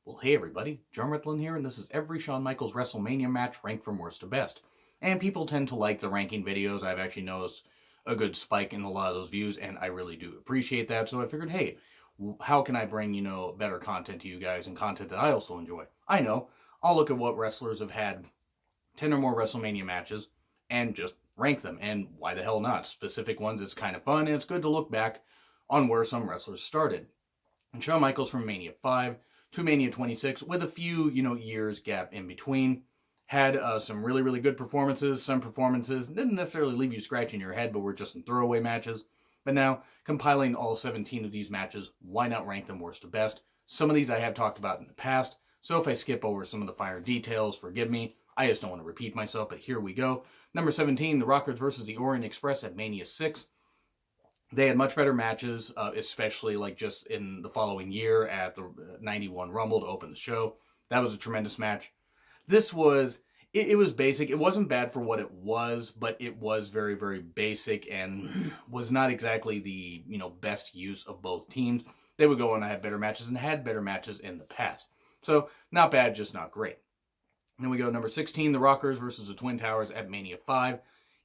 Well, hey everybody, John Ritlin here, and this is every Shawn Michaels WrestleMania match ranked from worst to best. And people tend to like the ranking videos. I've actually noticed a good spike in a lot of those views, and I really do appreciate that. So I figured, hey, how can I bring, better content to you guys and content that I also enjoy? I know, I'll look at what wrestlers have had 10 or more WrestleMania matches and just rank them. And why the hell not? Specific ones, it's kind of fun, and it's good to look back on where some wrestlers started. And Shawn Michaels from Mania 5 to Mania 26, with a few, years gap in between, had some really, really good performances. Some performances didn't necessarily leave you scratching your head, but were just some throwaway matches. But now, compiling all 17 of these matches, why not rank them worst to best? Some of these I have talked about in the past, so if I skip over some of the finer details, forgive me. I just don't want to repeat myself, but here we go. Number 17, the Rockers versus the Orient Express at Mania 6. They had much better matches, especially like just in the following year at the 91 Rumble to open the show. That was a tremendous match. This was, it was basic. It wasn't bad for what it was, but it was very, very basic and was not exactly the, best use of both teams. They would go on and have better matches and had better matches in the past. So not bad, just not great. Then we go number 16, the Rockers versus the Twin Towers at Mania 5.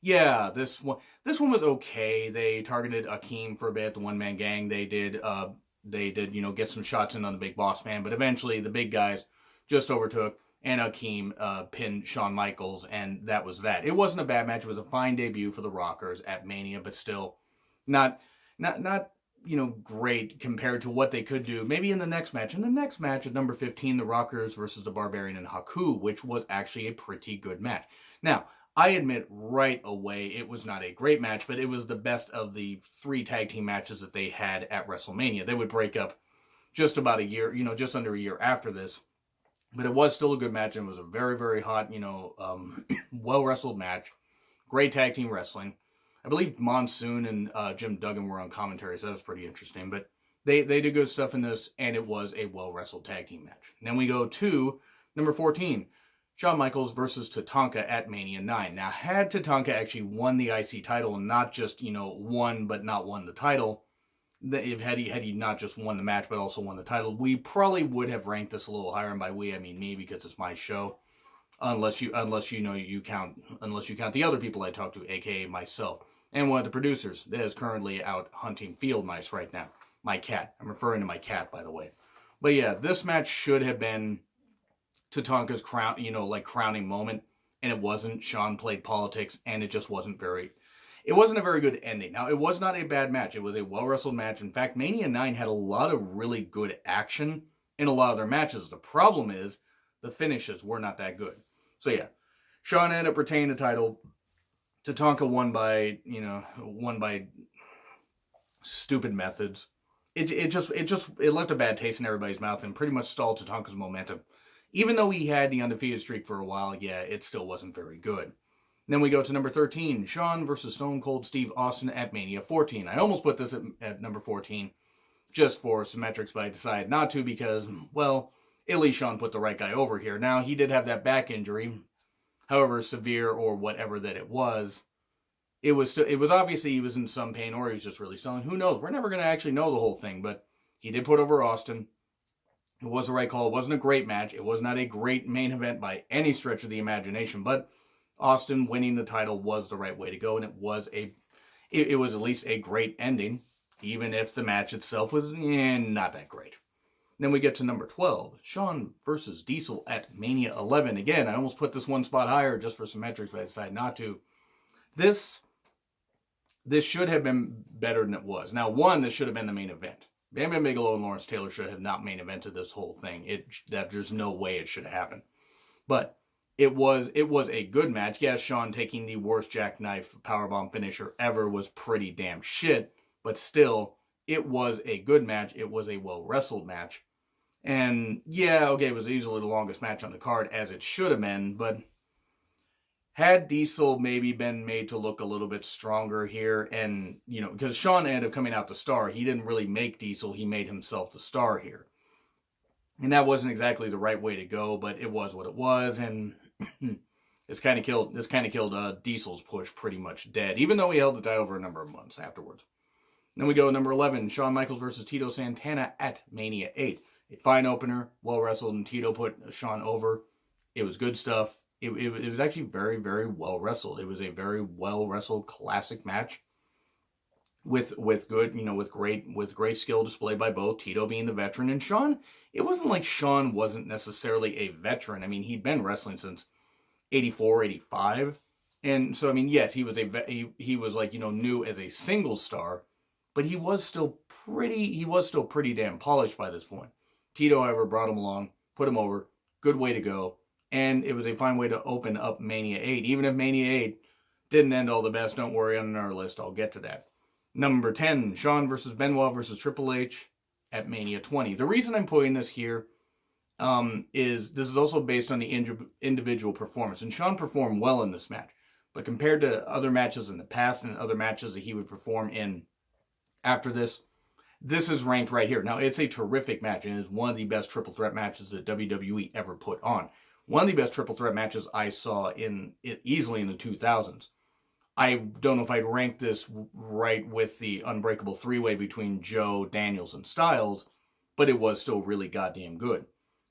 Yeah, this one was okay. They targeted Akeem for a bit, the one-man gang. They did, get some shots in on the Big Boss Man, but eventually the big guys just overtook, and Akeem pinned Shawn Michaels, and that was that. It wasn't a bad match. It was a fine debut for the Rockers at Mania, but still not great compared to what they could do maybe in the next match. In the next match at number 15, the Rockers versus the Barbarian and Haku, which was actually a pretty good match. Now, I admit right away it was not a great match, but it was the best of the 3 tag team matches that they had at WrestleMania. They would break up just about a year, just under a year after this. But it was still a good match, and it was a very, very hot, well-wrestled match. Great tag team wrestling. I believe Monsoon and Jim Duggan were on commentary, so that was pretty interesting. But they did good stuff in this, and it was a well-wrestled tag team match. And then we go to number 14. Shawn Michaels versus Tatanka at Mania 9. Now, had Tatanka actually won the IC title and not just, won but not won the title, had he not just won the match but also won the title, we probably would have ranked this a little higher. And by we, I mean me, because it's my show. Unless you count the other people I talk to, aka myself, and one of the producers that is currently out hunting field mice right now. My cat. I'm referring to my cat, by the way. But yeah, this match should have been Tatanka's crowning moment, and it wasn't. Shawn played politics, and it just wasn't it wasn't a very good ending. Now, it was not a bad match. It was a well-wrestled match. In fact, Mania 9 had a lot of really good action in a lot of their matches. The problem is the finishes were not that good. So yeah, Shawn ended up retaining the title. Tatanka won by stupid methods. It left a bad taste in everybody's mouth and pretty much stalled Tatanka's momentum. Even though he had the undefeated streak for a while, yeah, it still wasn't very good. Then we go to number 13, Shawn versus Stone Cold Steve Austin at Mania 14. I almost put this at number 14 just for symmetrics, but I decided not to because, well, at least Shawn put the right guy over here. Now, he did have that back injury, however severe or whatever that it was. It was obviously he was in some pain, or he was just really selling. Who knows? We're never going to actually know the whole thing, but he did put over Austin. It was the right call. It wasn't a great match. It was not a great main event by any stretch of the imagination, but Austin winning the title was the right way to go, and it was at least a great ending, even if the match itself was not that great. Then we get to number 12, Shawn versus Diesel at Mania 11. Again, I almost put this one spot higher just for symmetrics, but I decided not to. This should have been better than it was. Now, this should have been the main event. Bam Bam Bigelow and Lawrence Taylor should have not main evented this whole thing. There's no way it should have happened. But it was a good match. Yes, Shawn taking the worst jackknife powerbomb finisher ever was pretty damn shit. But still, it was a good match. It was a well-wrestled match. And yeah, okay, it was easily the longest match on the card, as it should have been. But had Diesel maybe been made to look a little bit stronger here, and, because Shawn ended up coming out the star, he didn't really make Diesel, he made himself the star here. And that wasn't exactly the right way to go, but it was what it was, and this kind of killed Diesel's push pretty much dead, even though he held the title for a number of months afterwards. Then we go to number 11, Shawn Michaels versus Tito Santana at Mania 8. A fine opener, well wrestled, and Tito put Shawn over. It was good stuff. It was actually very, very well wrestled. It was a very well wrestled classic match with good, with great skill displayed by both, Tito being the veteran and Shawn. It wasn't like Shawn wasn't necessarily a veteran. I mean, he'd been wrestling since 84, 85. And so, I mean, yes, he was he was like, new as a single star, but he was still pretty damn polished by this point. Tito, however, brought him along, put him over, good way to go. And it was a fine way to open up Mania 8. Even if Mania 8 didn't end all the best, don't worry, on our list, I'll get to that. Number 10, Shawn versus Benoit versus Triple H at Mania 20. The reason I'm putting this here is this is also based on the individual performance. And Shawn performed well in this match. But compared to other matches in the past and other matches that he would perform in after this, this is ranked right here. Now, it's a terrific match and is one of the best triple threat matches that WWE ever put on. One of the best triple threat matches I saw easily in the 2000s. I don't know if I'd rank this right with the Unbreakable three-way between Joe, Daniels, and Styles, but it was still really goddamn good.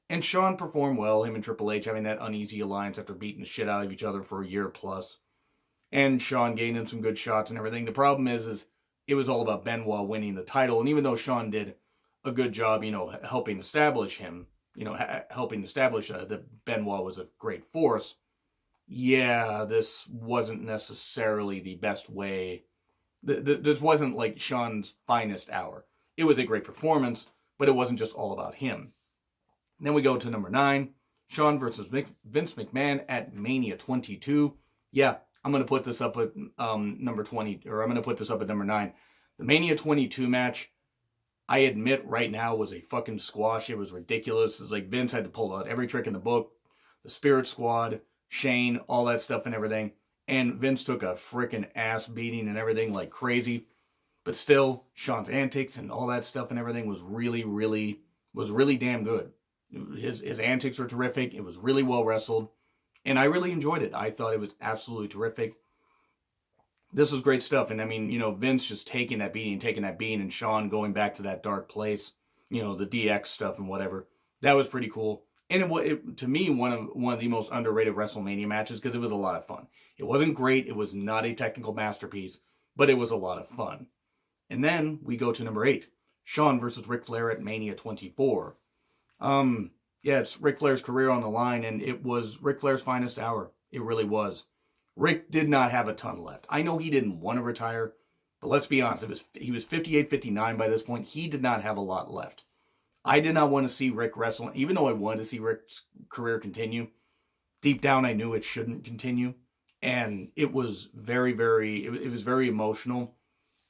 And Shawn performed well, him and Triple H having that uneasy alliance after beating the shit out of each other for a year plus. And Shawn gaining some good shots and everything. The problem is it was all about Benoit winning the title. And even though Shawn did a good job, helping establish him, helping establish that Benoit was a great force, yeah, this wasn't necessarily the best way. This wasn't like Shawn's finest hour. It was a great performance, but it wasn't just all about him. Then we go to number 9, Shawn versus Vince McMahon at Mania 22. Yeah, I'm going to put this up at number 20, or I'm going to put this up at number 9. The Mania 22 match, I admit right now, was a fucking squash. It was ridiculous. It was like Vince had to pull out every trick in the book. The Spirit Squad, Shane, all that stuff and everything. And Vince took a freaking ass beating and everything like crazy. But still, Shawn's antics and all that stuff and everything was really damn good. His antics were terrific. It was really well wrestled. And I really enjoyed it. I thought it was absolutely terrific. This was great stuff. And I mean, Vince just taking that beating, and Shawn going back to that dark place, the DX stuff and whatever. That was pretty cool. And it to me, one of the most underrated WrestleMania matches because it was a lot of fun. It wasn't great. It was not a technical masterpiece, but it was a lot of fun. And then we go to number 8, Shawn versus Ric Flair at Mania 24. Yeah, it's Ric Flair's career on the line, and it was Ric Flair's finest hour. It really was. Ric did not have a ton left. I know he didn't want to retire, but let's be honest, he was 58, 59 by this point. He did not have a lot left. I did not want to see Ric wrestle, even though I wanted to see Ric's career continue. Deep down, I knew it shouldn't continue, and it was it was very emotional.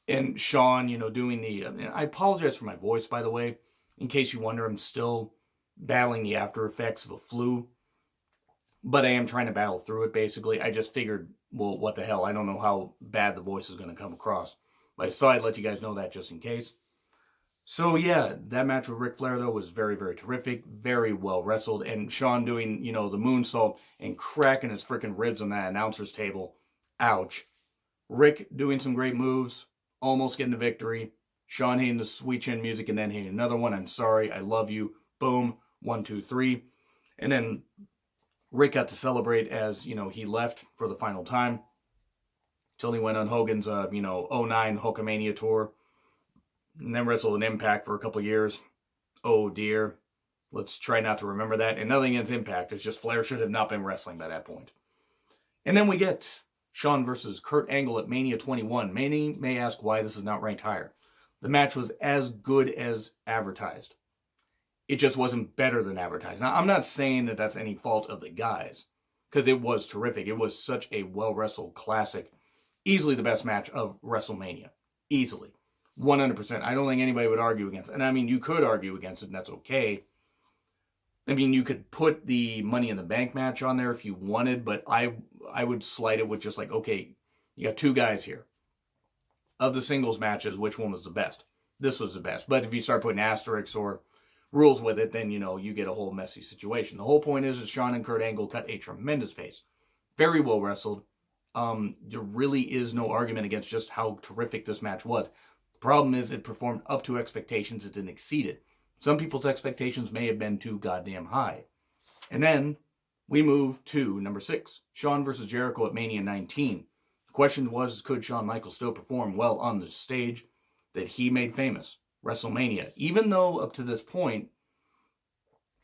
And Shawn, doing I apologize for my voice, by the way. In case you wonder, I'm still battling the after effects of a flu, but I am trying to battle through it, basically. I just figured, well, what the hell, I don't know how bad the voice is going to come across, but I thought I'd let you guys know that just in case. So yeah, that match with Ric Flair, though, was very terrific, very well wrestled, and Shawn doing, the moonsault and cracking his freaking ribs on that announcer's table, ouch. Ric doing some great moves, almost getting the victory, Shawn hitting the sweet chin music, and then hitting another one, I'm sorry, I love you, boom, 1, 2, 3. And then Ric got to celebrate as, he left for the final time. Till he went on Hogan's, 09 Hulkamania tour. And then wrestled an Impact for a couple years. Oh dear. Let's try not to remember that. And nothing against Impact. It's just Flair should have not been wrestling by that point. And then we get Shawn versus Kurt Angle at Mania 21. Many may ask why this is not ranked higher. The match was as good as advertised. It just wasn't better than advertised. Now, I'm not saying that that's any fault of the guys, because it was terrific. It was such a well-wrestled classic. Easily the best match of WrestleMania. Easily. 100%. I don't think anybody would argue against it. And I mean, you could argue against it, and that's okay. I mean, you could put the Money in the Bank match on there if you wanted, but I would slide it with just like, okay, you got two guys here. Of the singles matches, which one was the best? This was the best. But if you start putting asterisks or rules with it, then, you get a whole messy situation. The whole point is Shawn and Kurt Angle cut a tremendous pace. Very well wrestled. There really is no argument against just how terrific this match was. The problem is it performed up to expectations. It didn't exceed it. Some people's expectations may have been too goddamn high. And then we move to number 6, Shawn versus Jericho at Mania 19. The question was, could Shawn Michaels still perform well on the stage that he made famous, WrestleMania? Even though up to this point,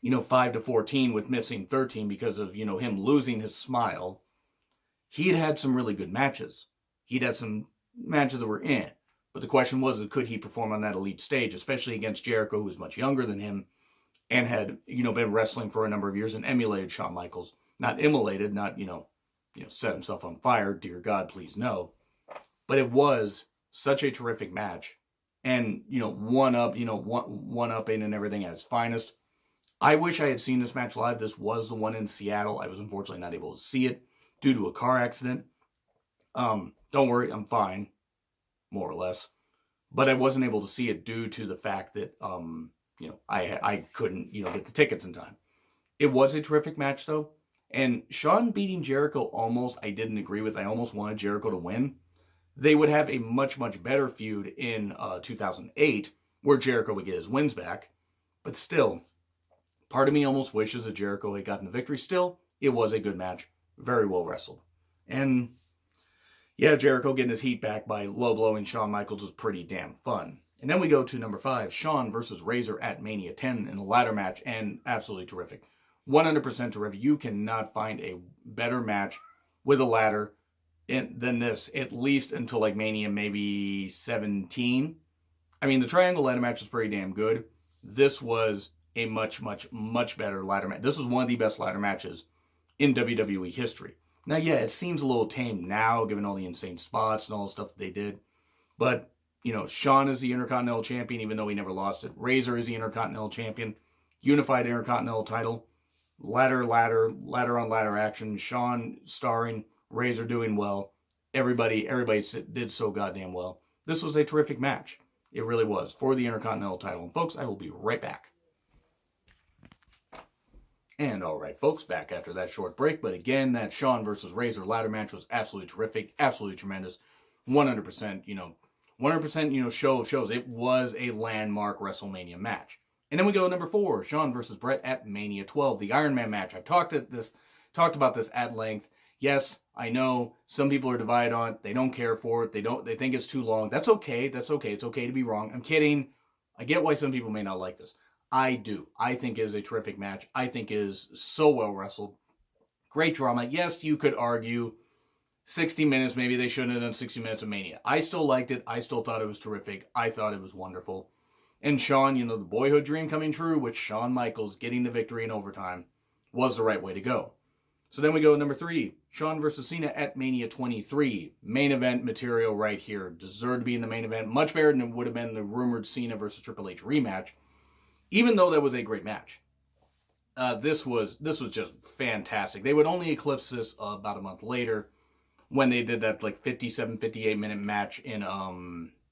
5-14 with missing 13 because of, him losing his smile, he'd had some really good matches. He'd had some matches that were in. But the question was, could he perform on that elite stage, especially against Jericho, who was much younger than him and had, been wrestling for a number of years and emulated Shawn Michaels. Not immolated, not, set himself on fire. Dear God, please no. But it was such a terrific match. And, one-upping and everything at its finest. I wish I had seen this match live. This was the one in Seattle. I was unfortunately not able to see it due to a car accident. Don't worry, I'm fine, more or less. But I wasn't able to see it due to the fact that, I couldn't, get the tickets in time. It was a terrific match, though. And Shawn beating Jericho I didn't agree with. I almost wanted Jericho to win. They would have a much, much better feud in 2008, where Jericho would get his wins back. But still, part of me almost wishes that Jericho had gotten the victory. Still, it was a good match. Very well wrestled. And yeah, Jericho getting his heat back by low-blowing Shawn Michaels was pretty damn fun. And then we go to number 5, Shawn versus Razor at Mania 10 in a ladder match, and absolutely terrific. 100% terrific. You cannot find a better match with a ladder than this, at least until like Mania maybe 17. I mean, the triangle ladder match was pretty damn good. This was a much, much, much better ladder match. This was one of the best ladder matches in WWE history. Now, yeah, it seems a little tame now, given all the insane spots and all the stuff that they did. But, Shawn is the Intercontinental Champion, even though he never lost it. Razor is the Intercontinental Champion. Unified Intercontinental title. Ladder on ladder action. Shawn starring, Razor doing well. Everybody did so goddamn well. This was a terrific match. It really was, for the Intercontinental title. And folks, I will be right back. And all right, folks, back after that short break. But again, that Shawn versus Razor ladder match was absolutely terrific, absolutely tremendous. 100%, 100%, show of shows. It was a landmark WrestleMania match. And then we go to number 4, Shawn versus Bret at Mania 12, the Iron Man match. I've talked about this at length. Yes, I know some people are divided on it. They don't care for it. They think it's too long. That's okay. It's okay to be wrong. I'm kidding. I get why some people may not like this. I do. I think it is a terrific match. I think it is so well wrestled. Great drama. Yes, you could argue 60 minutes. Maybe they shouldn't have done 60 minutes of Mania. I still liked it. I still thought it was terrific. I thought it was wonderful. And Shawn, the boyhood dream coming true with Shawn Michaels getting the victory in overtime was the right way to go. So then we go to number 3, Shawn versus Cena at Mania 23. Main event material right here. Deserved to be in the main event. Much better than it would have been the rumored Cena versus Triple H rematch. Even though that was a great match, this was just fantastic. They would only eclipse this about a month later when they did that like 57, 58 minute match in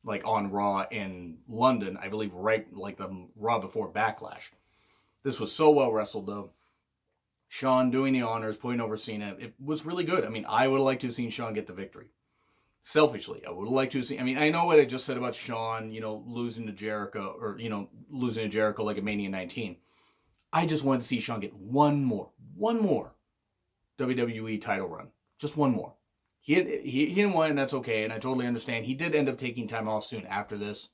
like on Raw in London, I believe, right like the Raw before Backlash. This was so well wrestled though. Shawn doing the honors, putting over Cena. It was really good. I mean, I would have liked to have seen Shawn get the victory. Selfishly, I would have liked to see. I mean, I know what I just said about Shawn, losing to Jericho, or, losing to Jericho like at Mania 19. I just wanted to see Shawn get one more WWE title run. Just one more. He didn't win, and that's okay, and I totally understand. He did end up taking time off soon after this.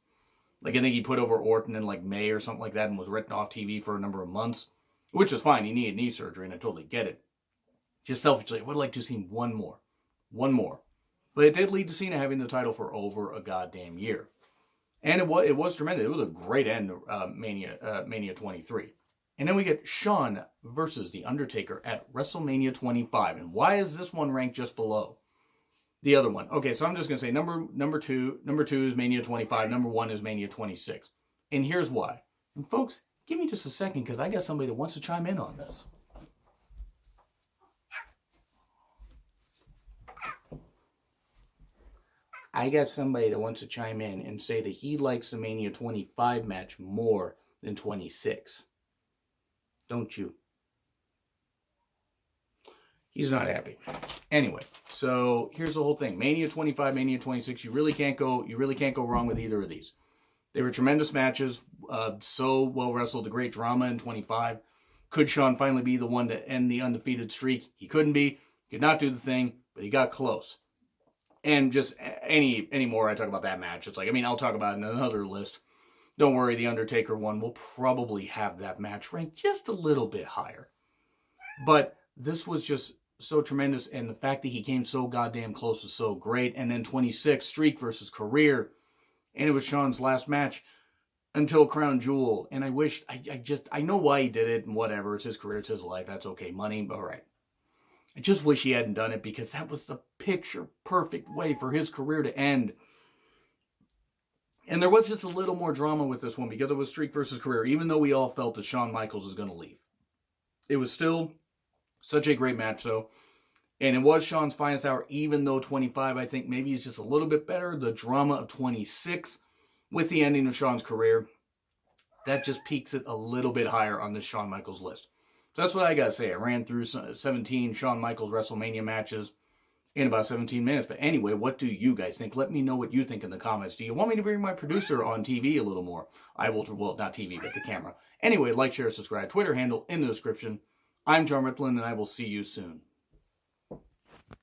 Like, I think he put over Orton in, like, May or something like that and was written off TV for a number of months, which is fine. He needed knee surgery, and I totally get it. Just selfishly, I would have liked to have seen one more. But it did lead to Cena having the title for over a goddamn year. And it was tremendous. It was a great end to Mania 23. And then we get Shawn versus The Undertaker at WrestleMania 25. And why is this one ranked just below the other one? Okay, so I'm just going to say number two is Mania 25. Number 1 is Mania 26. And here's why. And folks, give me just a second because I got somebody that wants to chime in on this. I got somebody that wants to chime in and say that he likes the Mania 25 match more than 26. Don't you? He's not happy. Anyway, so here's the whole thing. Mania 25, Mania 26, you really can't go wrong with either of these. They were tremendous matches, so well wrestled, a great drama in 25. Could Shawn finally be the one to end the undefeated streak? He couldn't be. Could not do the thing, but he got close. And just any more I talk about that match, it's like, I mean, I'll talk about it in another list. Don't worry, the Undertaker one will probably have that match ranked just a little bit higher. But this was just so tremendous, and the fact that he came so goddamn close was so great. And then 26, streak versus career, and it was Shawn's last match until Crown Jewel. And I wished, I know why he did it, and whatever, it's his career, it's his life, that's okay, money, all right. I just wish he hadn't done it, because that was the picture perfect way for his career to end. And there was just a little more drama with this one, because it was streak versus career, even though we all felt that Shawn Michaels was going to leave. It was still such a great match, though. And it was Shawn's finest hour, even though 25, I think, maybe is just a little bit better. The drama of 26, with the ending of Shawn's career, that just peaks it a little bit higher on this Shawn Michaels list. So that's what I got to say. I ran through 17 Shawn Michaels WrestleMania matches in about 17 minutes. But anyway, what do you guys think? Let me know what you think in the comments. Do you want me to bring my producer on TV a little more? I will, well, not TV, but the camera. Anyway, like, share, subscribe. Twitter handle in the description. I'm John Ritlin, and I will see you soon.